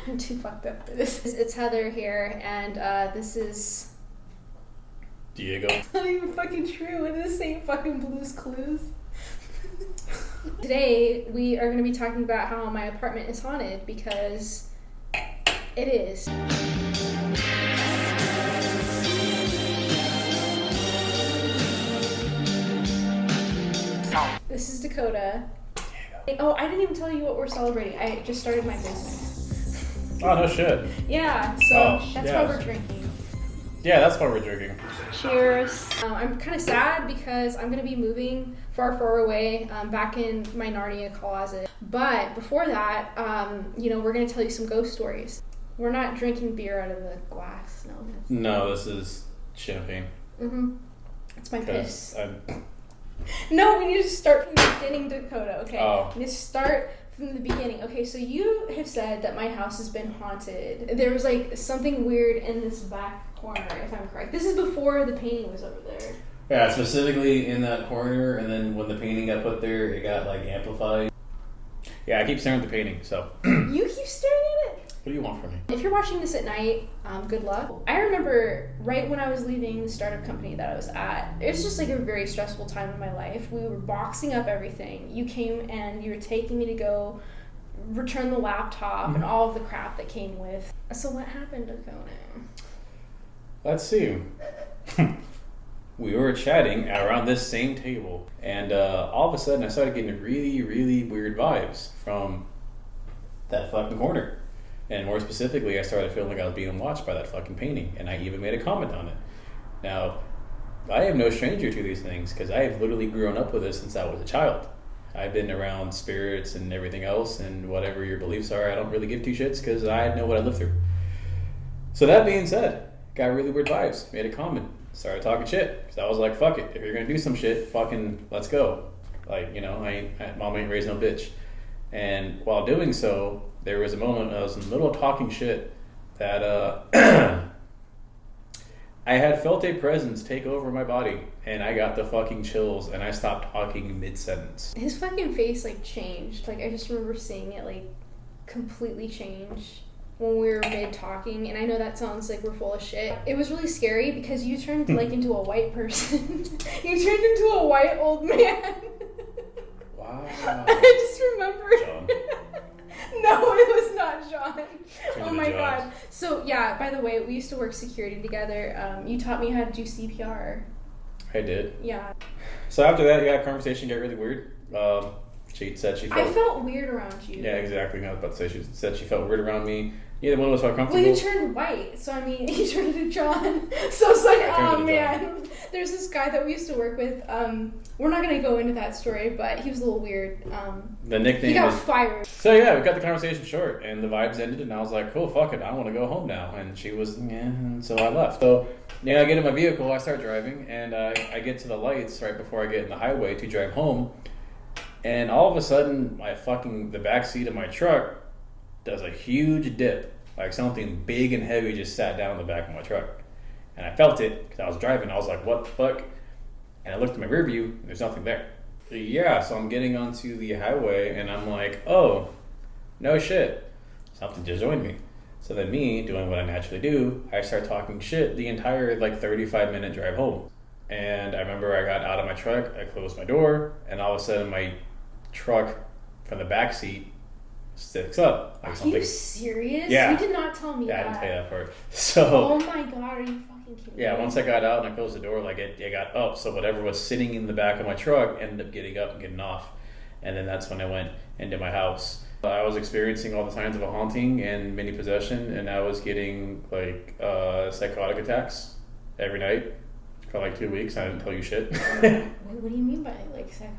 I'm too fucked up for this. It's Heather here, and this is... Diego. It's not even fucking true. It is the same fucking Blue's Clues. Today, we are going to be talking about how my apartment is haunted, because it is. This is Dakota. Oh, I didn't even tell you what we're celebrating. I just started my business. Oh, no shit. Yeah, so that's why we're drinking. Yeah, that's why we're drinking. Cheers. I'm kind of sad because I'm going to be moving far, far away, back in my Narnia closet. But before that, we're going to tell you some ghost stories. We're not drinking beer out of the glass. No, this is champagne. Mm-hmm. It's my piss. No, we need to start from the beginning, Dakota, okay? Oh. We need to start from the beginning. Okay, so you have said that my house has been haunted. There was like something weird in this back corner, if I'm correct. This is before the painting was over there. Yeah, specifically in that corner, and then when the painting got put there, it got like amplified. Yeah, I keep staring at the painting, so. You keep staring at it? What do you want from me? If you're watching this at night, good luck. I remember right when I was leaving the startup company that I was at, it was just like a very stressful time in my life. We were boxing up everything. You came and you were taking me to go return the laptop and all of the crap that came with. So what happened, Dakota? Let's see. We were chatting around this same table, and all of a sudden I started getting really, really weird vibes from that fucking corner. And more specifically, I started feeling like I was being watched by that fucking painting, and I even made a comment on it. Now, I am no stranger to these things, because I have literally grown up with this since I was a child. I've been around spirits and everything else, and whatever your beliefs are, I don't really give two shits, because I know what I lived through. So that being said, got really weird vibes, made a comment, started talking shit, because I was like, fuck it, if you're going to do some shit, fucking let's go. Like, mom ain't raised no bitch. And while doing so, there was a moment I was in the middle of talking shit that I had felt a presence take over my body, and I got the fucking chills, and I stopped talking mid-sentence. His fucking face like changed. Like I just remember seeing it like completely change when we were mid-talking, and I know that sounds like we're full of shit. It was really scary because you turned like into a white person. You turned into a white old man. Wow. I just remembered. John. No, it was not John. Oh my John. God. So yeah, by the way, we used to work security together. You taught me how to do CPR. I did. Yeah. So after that, conversation got really weird. She said she felt... I felt weird around you. Yeah, exactly. I was about to say, she said she felt weird around me. Neither one of us felt comfortable. Well, you turned white, so I mean, you turned into John. So it's like, oh man. There's this guy that we used to work with. We're not going to go into that story, but he was a little weird. The nickname He got fired. So yeah, we cut the conversation short, and the vibes ended, and I was like, cool, fuck it, I want to go home now. And she was, and so I left. So I get in my vehicle, I start driving, and I get to the lights right before I get in the highway to drive home, and all of a sudden, the back seat of my truck does a huge dip, like something big and heavy just sat down in the back of my truck. And I felt it, because I was driving, I was like, what the fuck? And I looked at my rear view, and there's nothing there. Yeah, so I'm getting onto the highway, and I'm like, oh, no shit, something just joined me. So then me, doing what I naturally do, I start talking shit the entire 35-minute drive home. And I remember I got out of my truck, I closed my door, and all of a sudden my truck from the back seat sticks up. Are you serious? Yeah. You did not tell me that. Yeah, I didn't tell you that part. So. Oh my God, are you fucking kidding me? Yeah, once I got out and I closed the door, it got up. So whatever was sitting in the back of my truck ended up getting up and getting off. And then that's when I went into my house. I was experiencing all the signs of a haunting and mini possession, and I was getting psychotic attacks every night for 2 weeks. I didn't tell you shit. What do you mean by psychotic?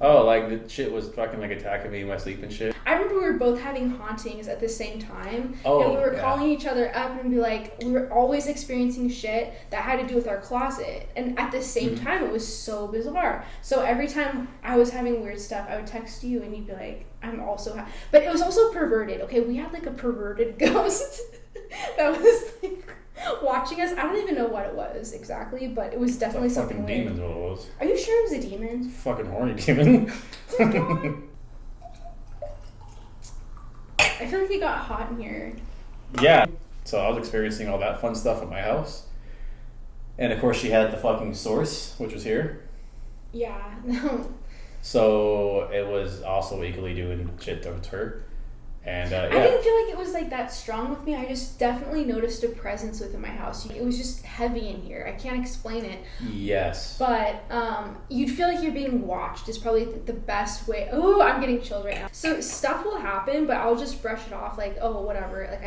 Oh, the shit was fucking attacking me in my sleep and shit. I remember we were both having hauntings at the same time. Oh, and we were yeah. calling each other up and be like, we were always experiencing shit that had to do with our closet. And at the same time, it was so bizarre. So every time I was having weird stuff, I would text you and you'd be like, I'm also but it was also perverted. Okay, we had a perverted ghost that was watching us. I don't even know what it was exactly, but it was definitely something weird. Fucking demon's what it was. Are you sure it was a demon? Fucking horny demon. I feel like it got hot in here. Yeah. So I was experiencing all that fun stuff at my house. And of course she had the fucking source, which was here. Yeah. So it was also equally doing shit towards her. And I didn't feel like it was like that strong with me. I just definitely noticed a presence within my house. It was just heavy in here. I can't explain it. Yes. But you'd feel like you're being watched is probably the best way. Oh, I'm getting chills right now. So stuff will happen, but I'll just brush it off like, oh, whatever. Like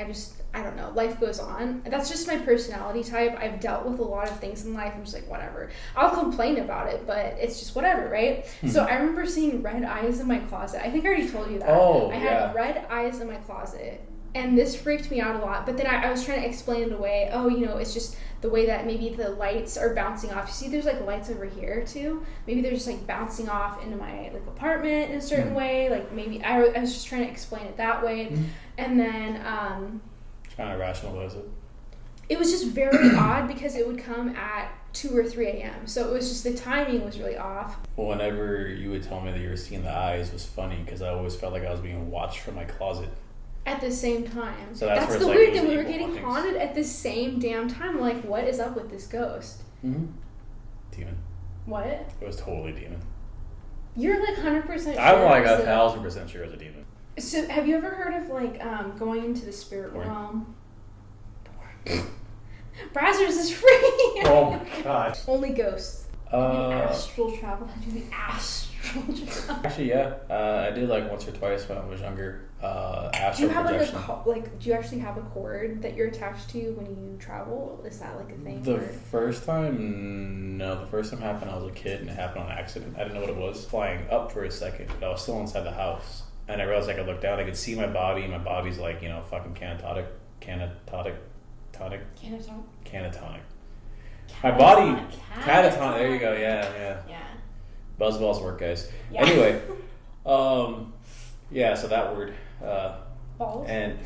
I don't know. Life goes on. That's just my personality type. I've dealt with a lot of things in life. I'm just like, whatever. I'll complain about it, but it's just whatever, right? So I remember seeing red eyes in my closet. I think I already told you that. Oh, I had red eyes in my closet. And this freaked me out a lot. But then I was trying to explain it away. Oh, it's just the way that maybe the lights are bouncing off. You see there's like lights over here too? Maybe they're just like bouncing off into my like apartment in a certain way. Like maybe I was just trying to explain it that way. And then trying to rationalize it. It was just very odd because it would come at 2 or 3 a.m. So it was just the timing was really off. Well, whenever you would tell me that you were seeing the eyes was funny because I always felt like I was being watched from my closet. At the same time. So that's the like weird thing. We were getting haunted at the same damn time. Like, what is up with this ghost? Demon. What? It was totally demon. You're like 100% sure. I'm like 1,000% sure it was a demon. So, have you ever heard of like going into the spirit realm? Brazzers is free. Oh my god. Only ghosts. Astral travel. I do the astral travel. Actually, yeah. I did like once or twice when I was younger. Astral do you have projection. do you actually have a cord that you're attached to when you travel? Is that like a thing? The first time, no. The first time happened I was a kid and it happened on accident. I didn't know what it was. Flying up for a second, but I was still inside the house. And I realized I could look down. I could see my body. My body's like, fucking canatonic. My body, catatonic. There you go. Yeah. Buzzballs work, guys. Yeah. Anyway, so that word, balls. and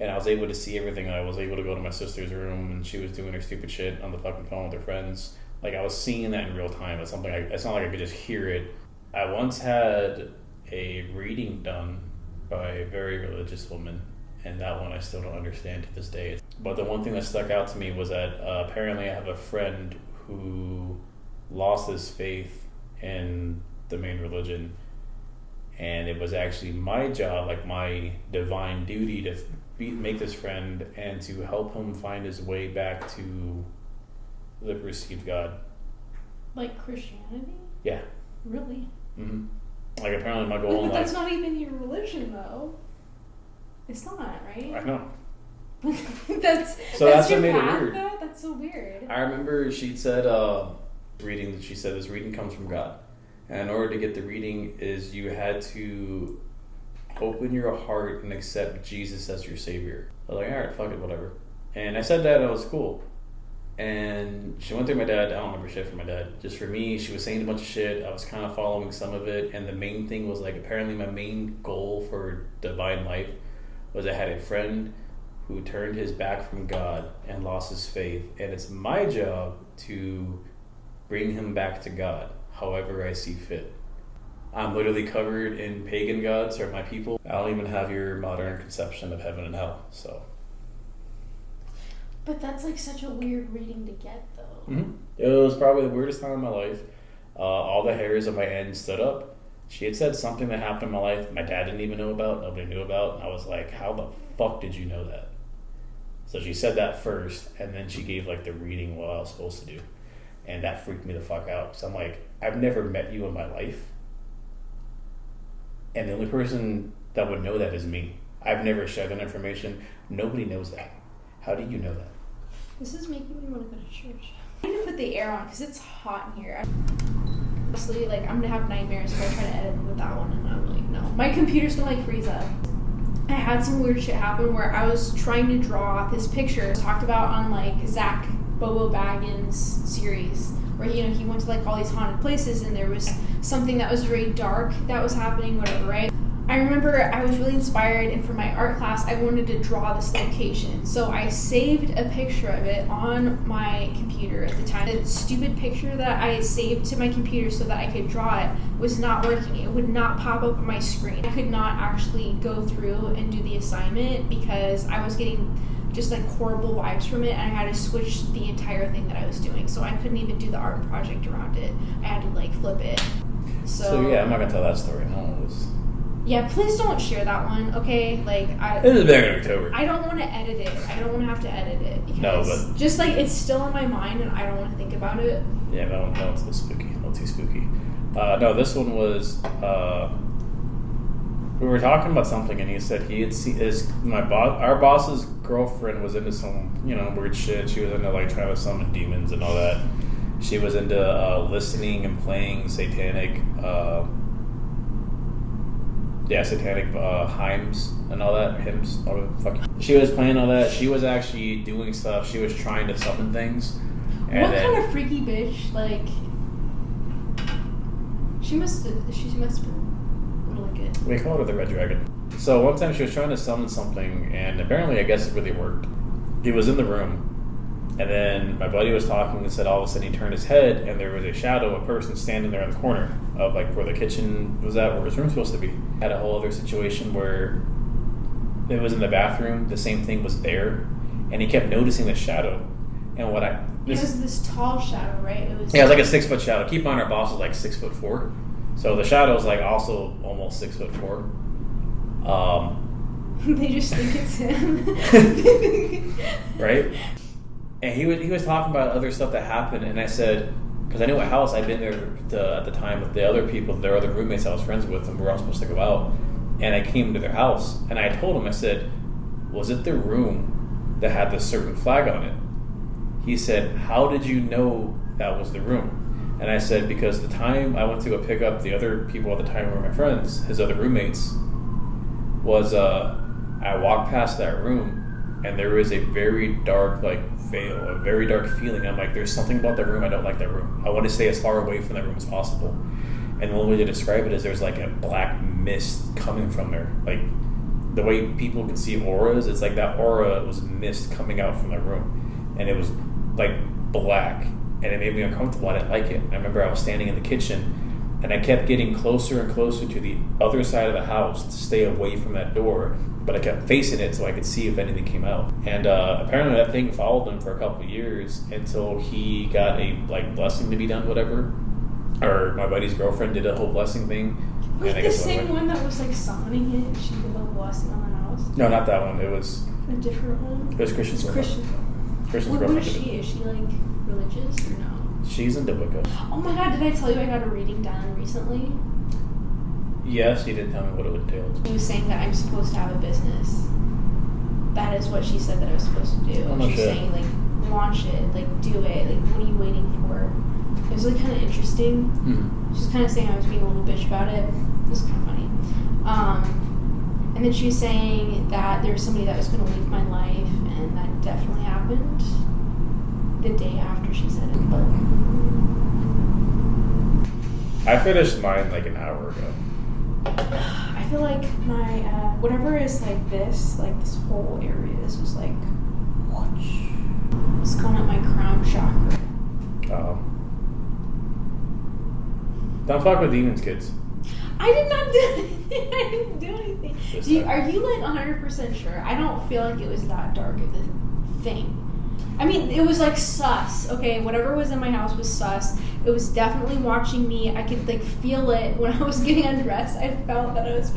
I was able to see everything. I was able to go to my sister's room, and she was doing her stupid shit on the fucking phone with her friends. Like I was seeing that in real time. It's something. It's not like I could just hear it. I once had a reading done by a very religious woman. And that one I still don't understand to this day. But the one thing that stuck out to me was that apparently I have a friend who lost his faith in the main religion. And it was actually my job, like my divine duty to make this friend and to help him find his way back to the perceived God. Like Christianity? Yeah. Really? Mm-hmm. Like apparently my goal in life... That's not even your religion though. It's not, right? I know. that's what your made path, it weird. Though? That's so weird. I remember she said, this reading comes from God. And in order to get the reading is you had to open your heart and accept Jesus as your savior. I was like, alright, fuck it, whatever. And I said that, and it was cool. And she went through my dad. I don't remember shit from my dad. Just for me, she was saying a bunch of shit. I was kind of following some of it. And the main thing was like, apparently my main goal for divine life was I had a friend who turned his back from God and lost his faith. And it's my job to bring him back to God, however I see fit. I'm literally covered in pagan gods, or my people. I don't even have your modern conception of heaven and hell, so... But that's like such a weird reading to get, though. Mm-hmm. It was probably the weirdest time in my life. All the hairs on my head stood up. She had said something that happened in my life my dad didn't even know about, nobody knew about, and I was like, how the fuck did you know that? So she said that first, and then she gave like the reading what I was supposed to do. And that freaked me the fuck out. So I'm like, I've never met you in my life. And the only person that would know that is me. I've never shared that information. Nobody knows that. How do you know that? This is making me want to go to church. I need to put the air on because it's hot in here. Honestly, like I'm gonna have nightmares if I try to edit with that one, and I'm like, no. My computer's gonna like freeze up. I had some weird shit happen where I was trying to draw this picture talked about on like Zach Bobo Baggins series, where he went to like all these haunted places, and there was something that was very dark that was happening, whatever, right? I remember I was really inspired, and for my art class, I wanted to draw this location. So I saved a picture of it on my computer at the time. The stupid picture that I saved to my computer so that I could draw it was not working. It would not pop up on my screen. I could not actually go through and do the assignment because I was getting just like horrible vibes from it, and I had to switch the entire thing that I was doing. So I couldn't even do the art project around it. I had to like flip it. So yeah, I'm not gonna tell that story. No, it was... Yeah, please don't share that one, okay? Like, It was back in October. I don't want to edit it. I don't want to have to edit it because No, but just like it's still in my mind and I don't want to think about it. yeah, no, it's too spooky. No, too spooky. No, this one was. We were talking about something, and he said he had seen our boss's girlfriend was into some weird shit. She was into like trying to summon demons and all that. She was into listening and playing satanic. Satanic hymns and all that. Hymns. She was playing all that. She was actually doing stuff. She was trying to summon things. And what kind of freaky bitch? Like, she must have been really good. We called her the Red Dragon. So one time she was trying to summon something, and apparently I guess it really worked. He was in the room, and then my buddy was talking and said all of a sudden he turned his head, and there was a shadow, a person standing there in the corner of like where the kitchen was at, where his room was supposed to be. Had a whole other situation where it was in the bathroom. The same thing was there, and he kept noticing the shadow. And it was this tall shadow, right? It was like a 6 foot shadow. Keep in mind our boss was like 6'4", so the shadow is like also almost 6'4". They just think it's him, right? And he was talking about other stuff that happened, and I said, because I knew what house I'd been there at the time with the other people, their other roommates I was friends with, and we were all supposed to go out. And I came to their house, and I told him, I said, was it the room that had this certain flag on it? He said, how did you know that was the room? And I said, because the time I went to go pick up the other people at the time who were my friends, his other roommates, was I walked past that room, and there was a very dark veil, a very dark feeling. I'm like, there's something about that room, I don't like that room. I want to stay as far away from that room as possible. And the only way to describe it is there's like a black mist coming from there. Like the way people can see auras, it's like that aura was mist coming out from that room. And it was like black, and it made me uncomfortable. I didn't like it. I remember I was standing in the kitchen, and I kept getting closer and closer to the other side of the house to stay away from that door, but I kept facing it so I could see if anything came out. And apparently that thing followed him for a couple of years until he got a blessing to be done, whatever. Or my buddy's girlfriend did a whole blessing thing. Was the same one that was summoning it? She did a blessing on the house? No, not that one. It was a different one. It was Christian's girlfriend. What is she? Is she religious or no? She's into Wicca. Oh my god, did I tell you I got a reading done recently? Yes, you did tell me what it entailed. She was saying that I'm supposed to have a business. That is what she said that I was supposed to do. She's saying, launch it, do it, what are you waiting for? It was kind of interesting. Mm-hmm. She was kind of saying I was being a little bitch about it. It was kind of funny. And then she was saying that there was somebody that was going to leave my life, and that definitely happened the day after she said it. But I finished mine an hour ago. I feel like my whatever is this whole area is just whoosh. It's going at my crown chakra. Don't fuck with demons, kids. I did not do anything. I didn't do anything. Are you 100% sure? I don't feel like it was that dark of a thing. I mean, it was sus. Okay, whatever was in my house was sus. It was definitely watching me. I could feel it when I was getting undressed. I felt that I was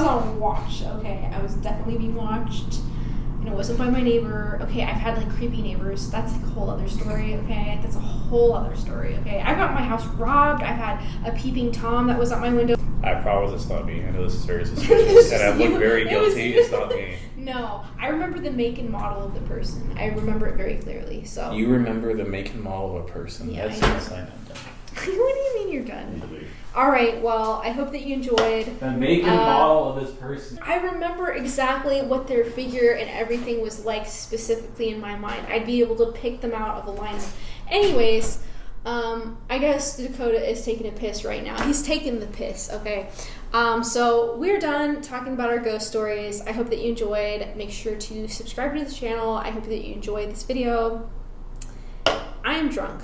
on watch. Okay, I was definitely being watched, and it wasn't by my neighbor. Okay, I've had creepy neighbors. That's a whole other story. Okay, that's a whole other story. Okay, I got my house robbed. I've had a peeping Tom that was at my window. I promise it's not me. I know this is very suspicious, and I look very guilty. It's not me. No, I remember the make and model of the person. I remember it very clearly. So you remember the make and model of a person? Yeah, that's I know. What do you mean you're done? All right. Well, I hope that you enjoyed the make and model of this person. I remember exactly what their figure and everything was specifically in my mind. I'd be able to pick them out of a lineup. Anyways, I guess Dakota is taking a piss right now. He's taking the piss, okay? So we're done talking about our ghost stories. I hope that you enjoyed. Make sure to subscribe to the channel. I hope that you enjoyed this video. I am drunk.